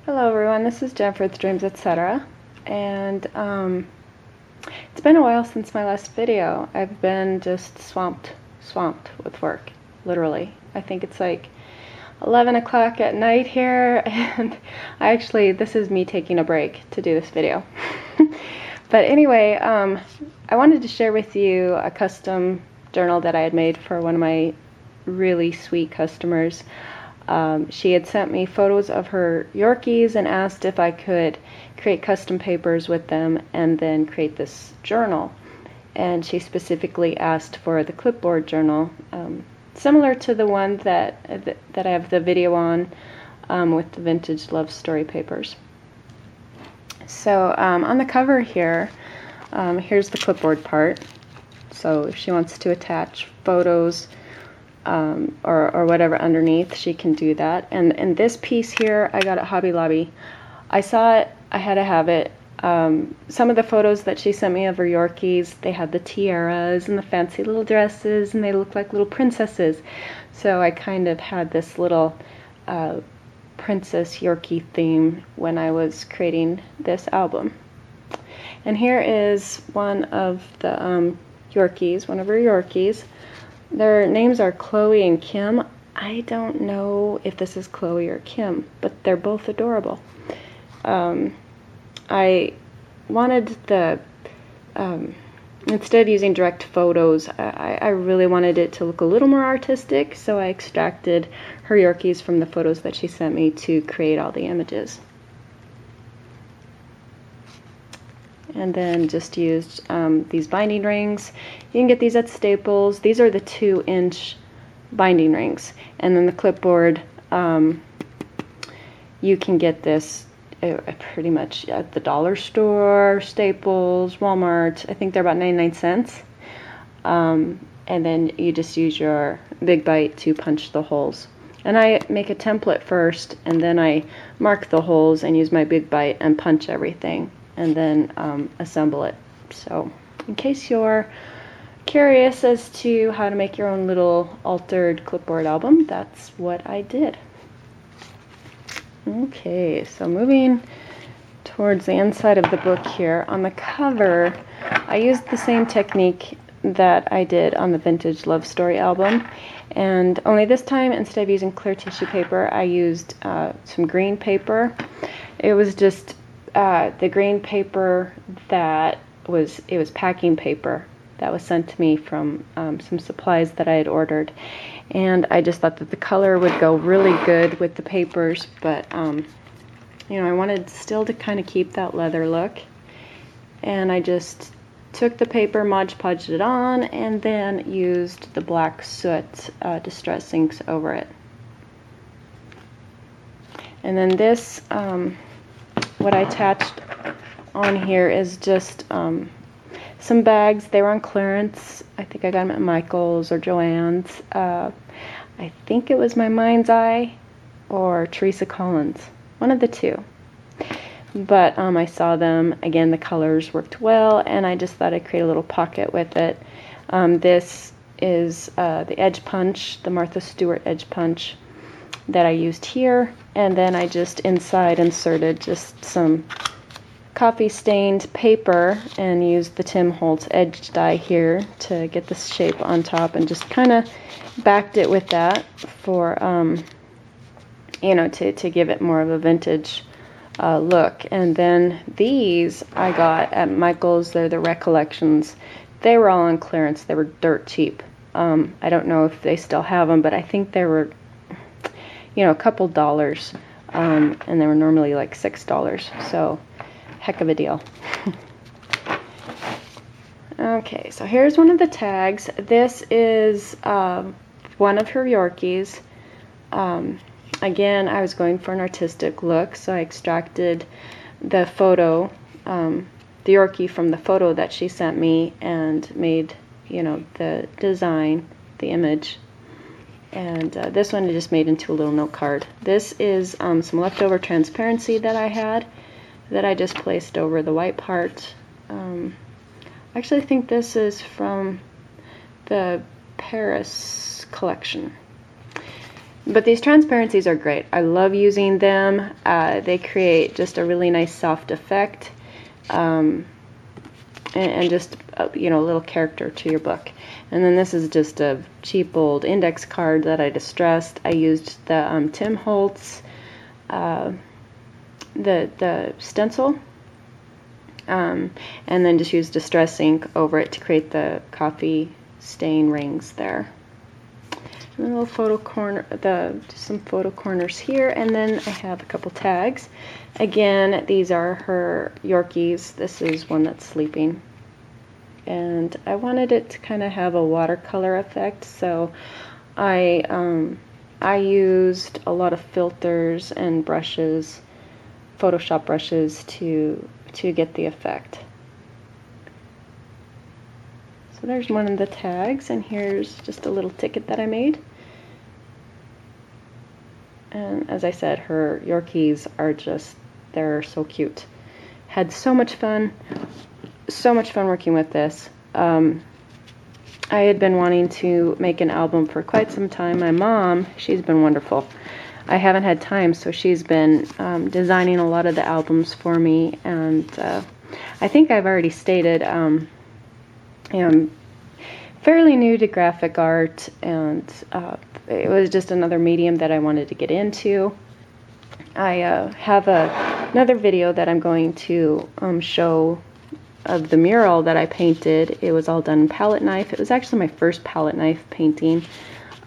Hello everyone, this is Jennifer with Dreamz, etc. And it's been a while since my last video. I've been just swamped with work, literally. I think it's like 11 o'clock at night here, and this is me taking a break to do this video. But anyway, I wanted to share with you a custom journal that I had made for one of my really sweet customers. She had sent me photos of her Yorkies and asked if I could create custom papers with them and then create this journal. And she specifically asked for the Clipboard journal, similar to the one that I have the video on with the vintage love story papers. So on the cover here, here's the Clipboard part. So if she wants to attach photos or whatever underneath, she can do that. And this piece here, I got at Hobby Lobby. I saw it, I had to have it. Some of the photos that she sent me of her Yorkies, they had the tiaras and the fancy little dresses, and they looked like little princesses. So I kind of had this little princess Yorkie theme when I was creating this album. And here is one of the Yorkies, one of her Yorkies. Their names are Chloe and Kim. I don't know if this is Chloe or Kim, but they're both adorable. I wanted the, instead of using direct photos, I really wanted it to look a little more artistic, so I extracted her Yorkies from the photos that she sent me to create all the images. And then just used these binding rings. You can get these at Staples. These are the 2-inch binding rings. And then the Clipboard, you can get this pretty much at the dollar store, Staples, Walmart. I think they're about 99 cents. And then you just use your Big Bite to punch the holes. And I make a template first, and then I mark the holes and use my Big Bite and punch everything, and then assemble it. So in case you're curious as to how to make your own little altered Clipboard album, that's what I did. Okay, so moving towards the inside of the book here, on the cover I used the same technique that I did on the vintage love story album, and only this time, instead of using clear tissue paper, I used some green paper. It was just the green paper that was packing paper that was sent to me from some supplies that I had ordered, and I just thought that the color would go really good with the papers, but you know, I wanted still to kind of keep that leather look, and I just took the paper, Mod Podged it on, and then used the black soot distress inks over it. And then this, what I attached on here is just some bags. They were on clearance. I think I got them at Michael's or Joann's. I think it was my Mind's Eye or Teresa Collins, one of the two. But I saw them, again, the colors worked well, and I just thought I'd create a little pocket with it. This is the edge punch, the Martha Stewart edge punch that I used here, and then I just inside inserted just some coffee stained paper and used the Tim Holtz edge die here to get the shape on top, and just kind of backed it with that for you know, to give it more of a vintage look. And then these I got at Michael's. They're the Recollections. They were all on clearance. They were dirt cheap. I don't know if they still have them, but I think they were, you know, a couple dollars, and they were normally like $6, so heck of a deal. Okay, so here's one of the tags. This is one of her Yorkies. Again, I was going for an artistic look, so I extracted the photo, the Yorkie from the photo that she sent me, and made, you know, the design, the image. And this one I just made into a little note card. This is some leftover transparency that I had, that I just placed over the white part. Actually, I think this is from the Paris collection. But these transparencies are great. I love using them. They create just a really nice soft effect, and just you know, a little character to your book. And then this is just a cheap old index card that I distressed. I used the Tim Holtz the stencil, and then just used distress ink over it to create the coffee stain rings there. And a little photo corner, just some photo corners here, and then I have a couple tags. Again, these are her Yorkies. This is one that's sleeping, and I wanted it to kind of have a watercolor effect, so I used a lot of filters and brushes, Photoshop brushes, to get the effect. So there's one of the tags, and here's just a little ticket that I made. And as I said, her Yorkies are just, they're so cute. Had so much fun working with this. I had been wanting to make an album for quite some time. My mom, she's been wonderful. I haven't had time, so she's been designing a lot of the albums for me, and I think I've already stated, I'm fairly new to graphic art, and it was just another medium that I wanted to get into. I have another video that I'm going to show of the mural that I painted. It was all done in palette knife. It was actually my first palette knife painting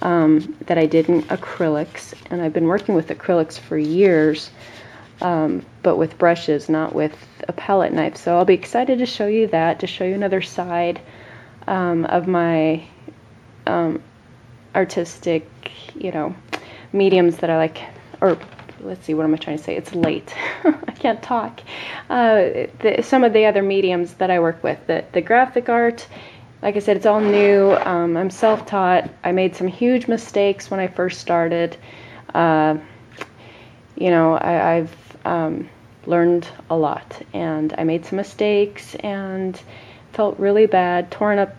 that I did in acrylics, and I've been working with acrylics for years, but with brushes, not with a palette knife. So I'll be excited to show you that, to show you another side of my artistic, you know, mediums that I like. Or let's see, what am I trying to say? It's late. I can't talk. Some of the other mediums that I work with. The graphic art, like I said, it's all new. I'm self-taught. I made some huge mistakes when I first started. You know, I've learned a lot, and I made some mistakes and felt really bad, torn up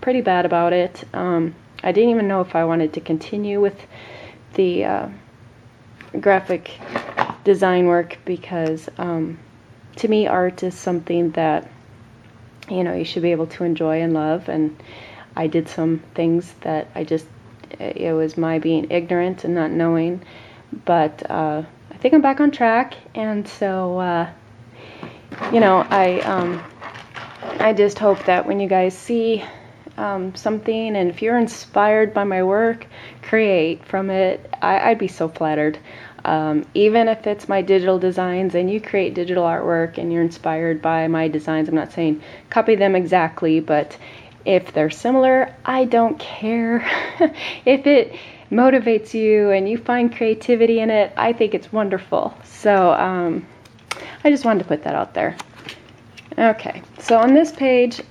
pretty bad about it. I didn't even know if I wanted to continue with the graphic design work, because to me, art is something that, you know, you should be able to enjoy and love. And I did some things that it was my being ignorant and not knowing. But I think I'm back on track, and so you know, I just hope that when you guys see something, and if you're inspired by my work, create from it. I'd be so flattered. Even if it's my digital designs and you create digital artwork and you're inspired by my designs, I'm not saying copy them exactly, but if they're similar, I don't care. If it motivates you and you find creativity in it, I think it's wonderful. So I just wanted to put that out there. Okay, so on this page,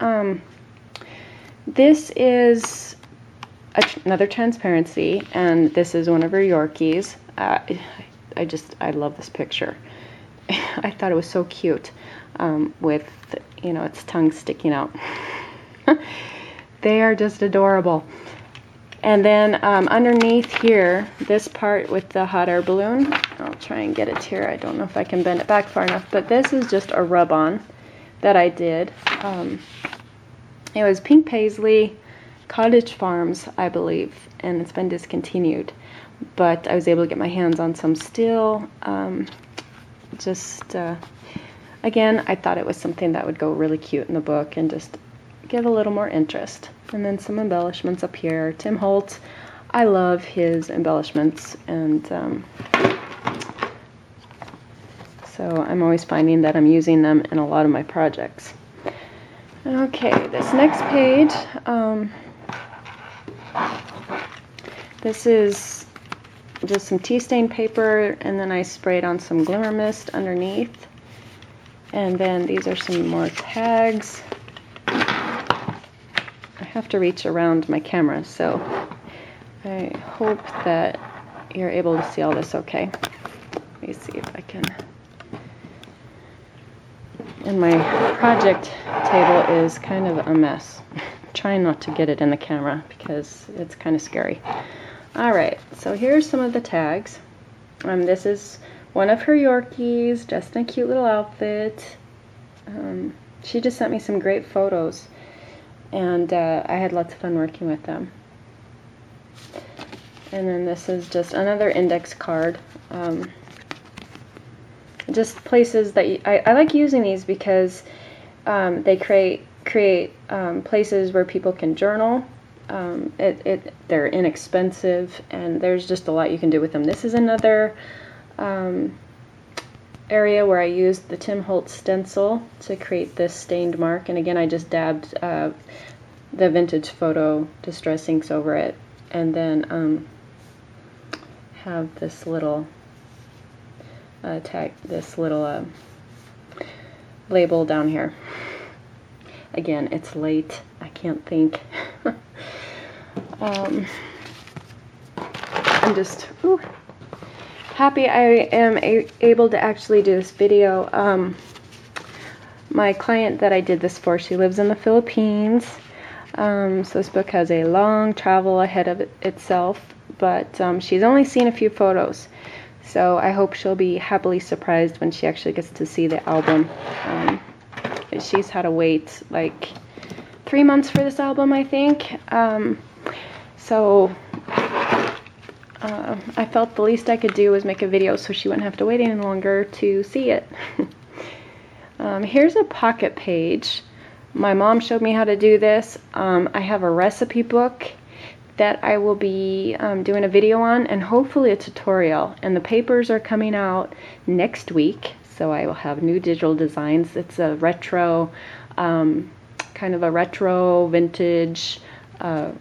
this is another transparency, and this is one of her Yorkies. I love this picture. I thought it was so cute, with, you know, its tongue sticking out. They are just adorable. And then underneath here, this part with the hot air balloon, I'll try and get it here. I don't know if I can bend it back far enough, but this is just a rub-on that I did. It was Pink Paisley, Cottage Farms, I believe, and it's been discontinued. But I was able to get my hands on some still. Again, I thought it was something that would go really cute in the book and just give a little more interest. And then some embellishments up here. Tim Holtz, I love his embellishments, and so I'm always finding that I'm using them in a lot of my projects. Okay, this next page, this is just some tea stain paper, and then I sprayed on some glimmer mist underneath. And then these are some more tags. I have to reach around my camera, so I hope that you're able to see all this okay. Let me see if I can. And my project table is kind of a mess. I'm trying not to get it in the camera because it's kind of scary. Alright, so here's some of the tags. This is one of her Yorkies, dressed in a cute little outfit. She just sent me some great photos, and I had lots of fun working with them. And then this is just another index card. Just places that I like using these because they create places where people can journal. They're inexpensive, and there's just a lot you can do with them. This is another area where I used the Tim Holtz stencil to create this stained mark, and again I just dabbed the vintage photo distress inks over it, and then have this little tag, this little label down here. Again, it's late, I can't think. I'm just happy I am able to actually do this video. My client that I did this for, she lives in the Philippines, so this book has a long travel ahead of itself, but she's only seen a few photos, so I hope she'll be happily surprised when she actually gets to see the album. She's had to wait like 3 months for this album, I think. So I felt the least I could do was make a video so she wouldn't have to wait any longer to see it. Here's a pocket page. My mom showed me how to do this. I have a recipe book that I will be doing a video on, and hopefully a tutorial. And the papers are coming out next week, so I will have new digital designs. It's a retro, kind of a retro vintage a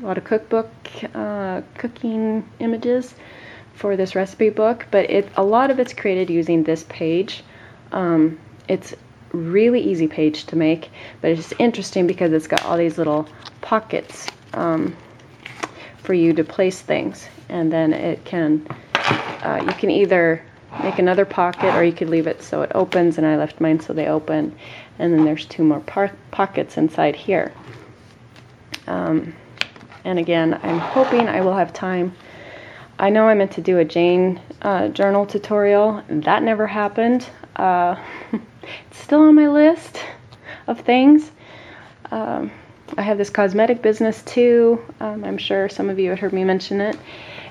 lot of cookbook, cooking images for this recipe book, but a lot of it's created using this page. It's really easy page to make, but it's interesting because it's got all these little pockets for you to place things, and then it can you can either make another pocket or you could leave it so it opens, and I left mine so they open, and then there's 2 more pockets inside here. And again, I'm hoping I will have time. I know I meant to do a Jane journal tutorial. That never happened. It's still on my list of things. I have this cosmetic business too. I'm sure some of you have heard me mention it.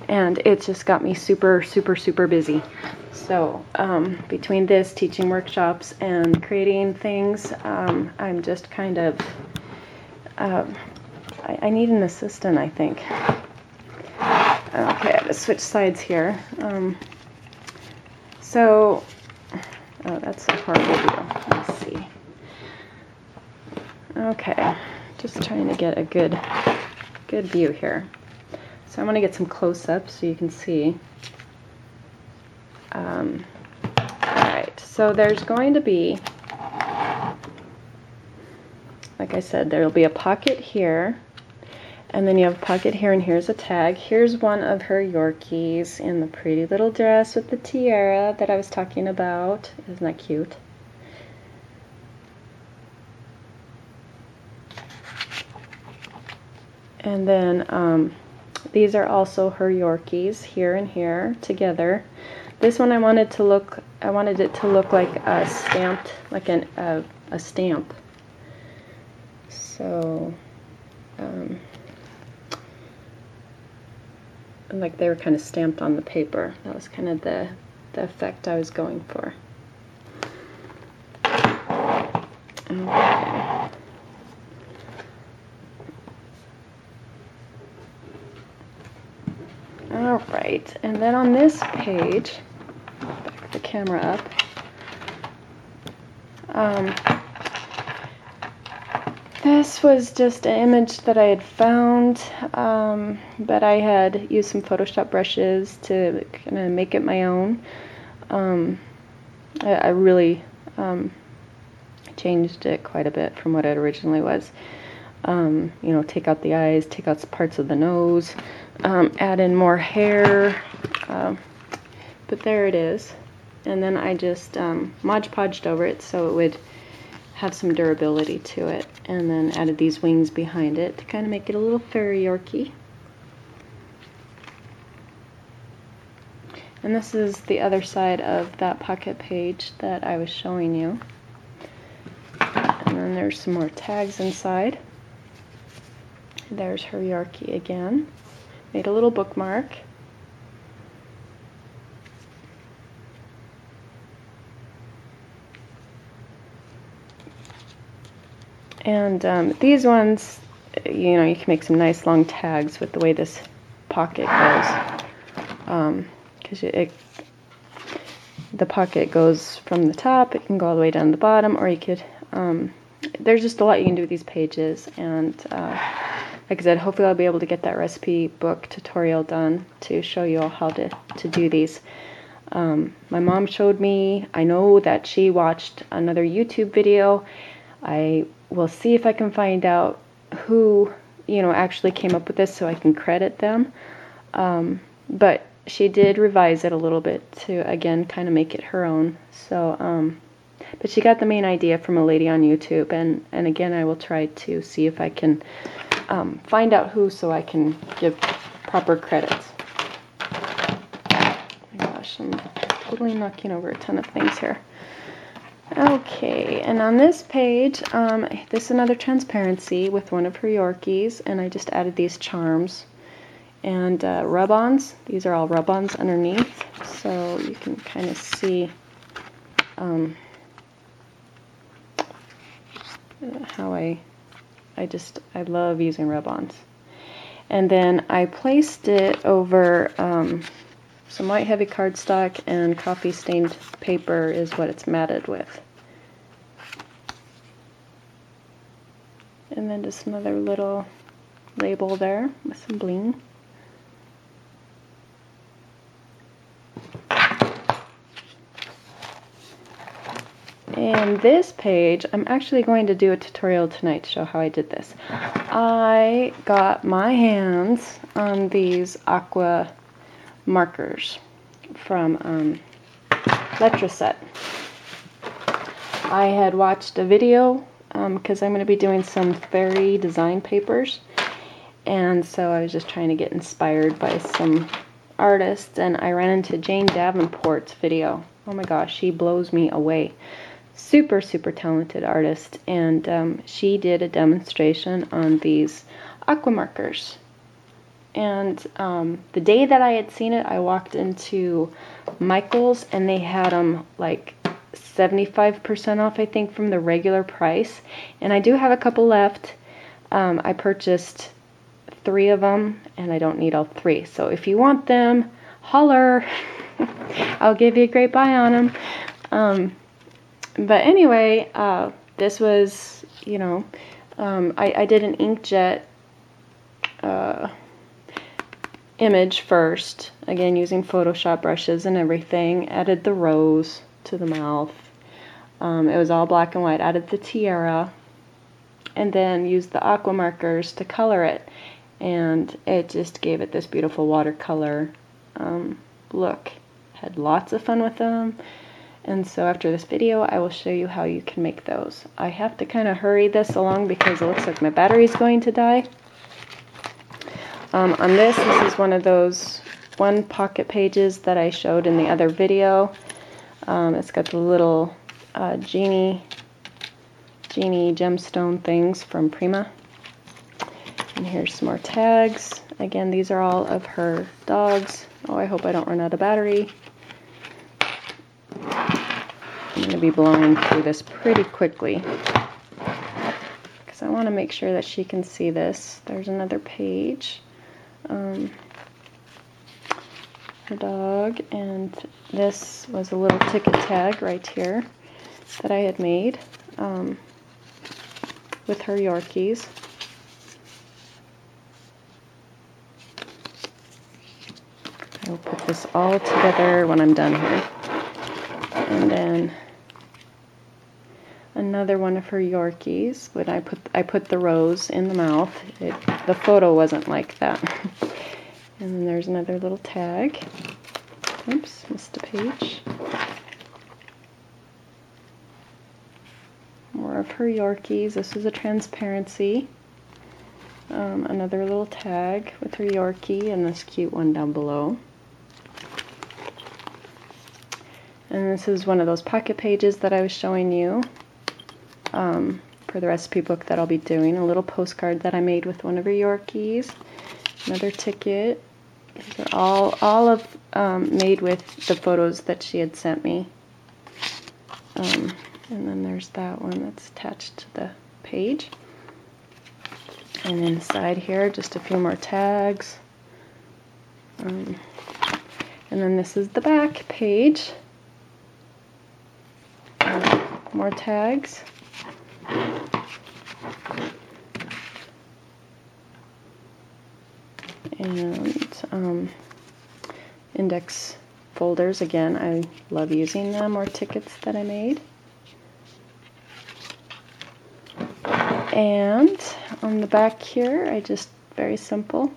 And it's just got me super, super, super busy. So between this, teaching workshops, and creating things, I'm just kind of... I need an assistant, I think. Okay, I have to switch sides here. Oh, that's a horrible view. Let's see. Okay, just trying to get a good view here. So I want to get some close-ups so you can see. Alright, so there's going to be, like I said, there'll be a pocket here, and then you have a pocket here, and here's a tag. Here's one of her Yorkies in the pretty little dress with the tiara that I was talking about. Isn't that cute? And then these are also her Yorkies, here and here together. This one I wanted it to look like a stamped, like a stamp. So like they were kind of stamped on the paper. That was kind of the effect I was going for. Okay. All right, and then on this page, back the camera up. This was just an image that I had found, but I had used some Photoshop brushes to kind of make it my own. I really changed it quite a bit from what it originally was. You know, take out the eyes, take out parts of the nose, add in more hair, but there it is. And then I just Mod Podged over it so it would have some durability to it, and then added these wings behind it to kind of make it a little fairy Yorkie. And this is the other side of that pocket page that I was showing you. And then there's some more tags inside. There's her Yorkie again. Made a little bookmark. And these ones, you know, you can make some nice long tags with the way this pocket goes. Because the pocket goes from the top, it can go all the way down to the bottom, or you could, there's just a lot you can do with these pages. And like I said, hopefully I'll be able to get that recipe book tutorial done to show you all how to do these. My mom showed me. I know that she watched another YouTube video. I will see if I can find out who, you know, actually came up with this so I can credit them. But she did revise it a little bit to, again, kind of make it her own. So, but she got the main idea from a lady on YouTube, and again, I will try to see if I can find out who so I can give proper credits. Oh my gosh, I'm totally knocking over a ton of things here. Okay, and on this page, this is another transparency with one of her Yorkies, and I just added these charms and rub-ons. These are all rub-ons underneath, so you can kind of see how I love using rub-ons. And then I placed it over some white heavy cardstock, and coffee stained paper is what it's matted with. And then just another little label there with some bling. And this page, I'm actually going to do a tutorial tonight to show how I did this. I got my hands on these aqua markers from Letraset. I had watched a video because I'm going to be doing some fairy design papers, and so I was just trying to get inspired by some artists, and I ran into Jane Davenport's video. Oh my gosh, she blows me away. Super, super talented artist, and she did a demonstration on these aqua markers. And the day that I had seen it, I walked into Michael's, and they had them like 75% off, I think, from the regular price. And I do have a couple left. I purchased 3 of them, and I don't need all 3. So if you want them, holler. I'll give you a great buy on them. But anyway, this was, you know, I did an inkjet image first, again using Photoshop brushes and everything. Added the rose to the mouth. It was all black and white. Added the tiara, and then used the aqua markers to color it, and it just gave it this beautiful watercolor look. Had lots of fun with them. And so after this video, I will show you how you can make those. I have to kind of hurry this along because it looks like my battery is going to die. On this is one of those one pocket pages that I showed in the other video. It's got the little genie gemstone things from Prima. And here's some more tags. Again, these are all of her dogs. Oh, I hope I don't run out of battery. I'm going to be blowing through this pretty quickly because I want to make sure that she can see this. There's another page. Her dog, and this was a little ticket tag right here that I had made with her Yorkies. I will put this all together when I'm done here. And then another one of her Yorkies. When I put the rose in the mouth. The photo wasn't like that. And then there's another little tag. Oops, missed a page. More of her Yorkies. This is a transparency. Another little tag with her Yorkie, and this cute one down below. And this is one of those pocket pages that I was showing you for the recipe book that I'll be doing. A little postcard that I made with one of her Yorkies. Another ticket. These are all of made with the photos that she had sent me. And then there's that one that's attached to the page. And inside here, just a few more tags. And then this is the back page. More tags. And index folders. Again, I love using them, or tickets that I made. And on the back here, I just, very simple.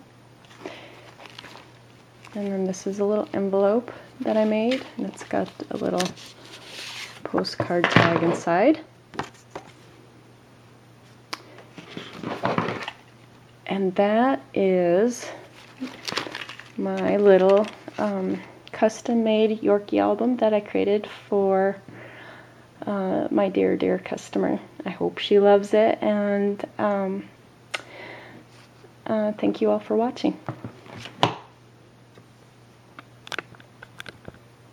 And then this is a little envelope that I made, and it's got a little postcard tag inside. And that is my little custom-made Yorkie album that I created for my dear, dear customer. I hope she loves it, and thank you all for watching.